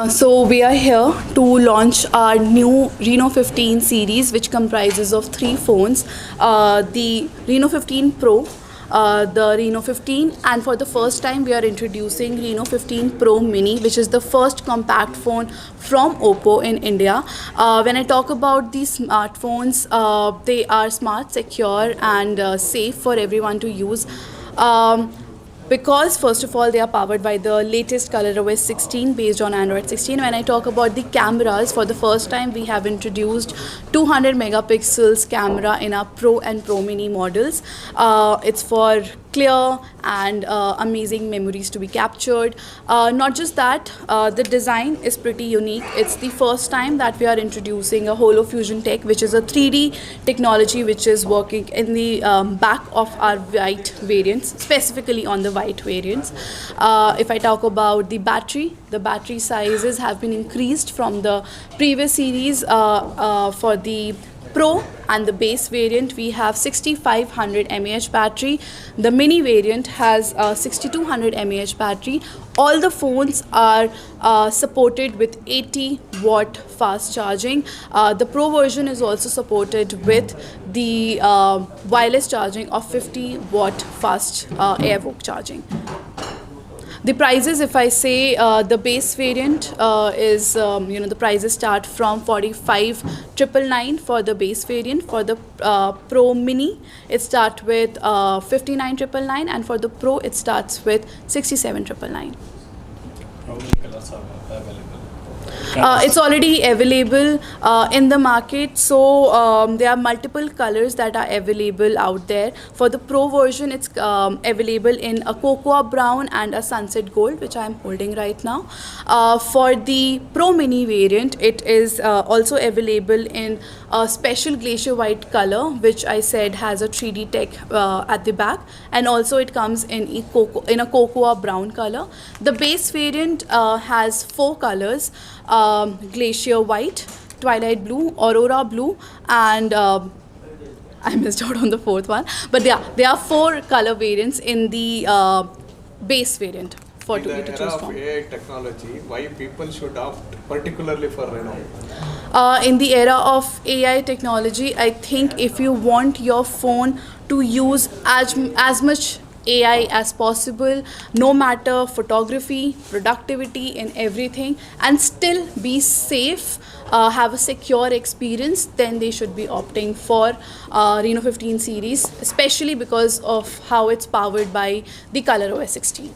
So we are here to launch our new Reno 15 series, which comprises of three phones: the Reno 15 Pro, the Reno 15, and for the first time we are introducing Reno 15 Pro Mini, which is the first compact phone from Oppo in India. When I talk about these smartphones, they are smart, secure, and safe for everyone to use. Because first of all, they are powered by the latest ColorOS 16 based on Android 16. When I talk about the cameras, for the first time we have introduced 200 megapixels camera in our Pro and Pro Mini models. It's for clear and amazing memories to be captured. Not just that, the design is pretty unique. It's the first time that we are introducing a HoloFusion tech, which is a 3D technology which is working in the back of our white variants, specifically on the white variants. If I talk about the battery sizes have been increased from the previous series. For the Pro and the base variant, we have 6500 mAh battery. The mini variant has 6200 mAh battery. All the phones are supported with 80-watt fast charging. The Pro version is also supported with the wireless charging of 50-watt fast AirVoke charging. The prices, if I say, the base variant is, the prices start from 45,999 for the base variant. For the Pro Mini, it starts with 59,999, and for the Pro, it starts with 67,999. How many colors are available? It's already available in the market, so there are multiple colors that are available out there. For the Pro version, it's available in a cocoa brown and a sunset gold, which I'm holding right now. For the Pro Mini variant, it is also available in a special glacier white color, which I said has a 3D tech at the back, and also it comes in a cocoa brown color. The base variant has four colors: glacier white, twilight blue, aurora blue, and I missed out on the fourth one. But yeah, there are four color variants in the base variant for you to choose from. In the era of AI technology, why people should opt particularly for Reno? In the era of AI technology, I think if you want your phone to use as much AI as possible, no matter photography, productivity, in everything, and still be safe, have a secure experience, then they should be opting for Reno 15 series, especially because of how it's powered by the ColorOS 16.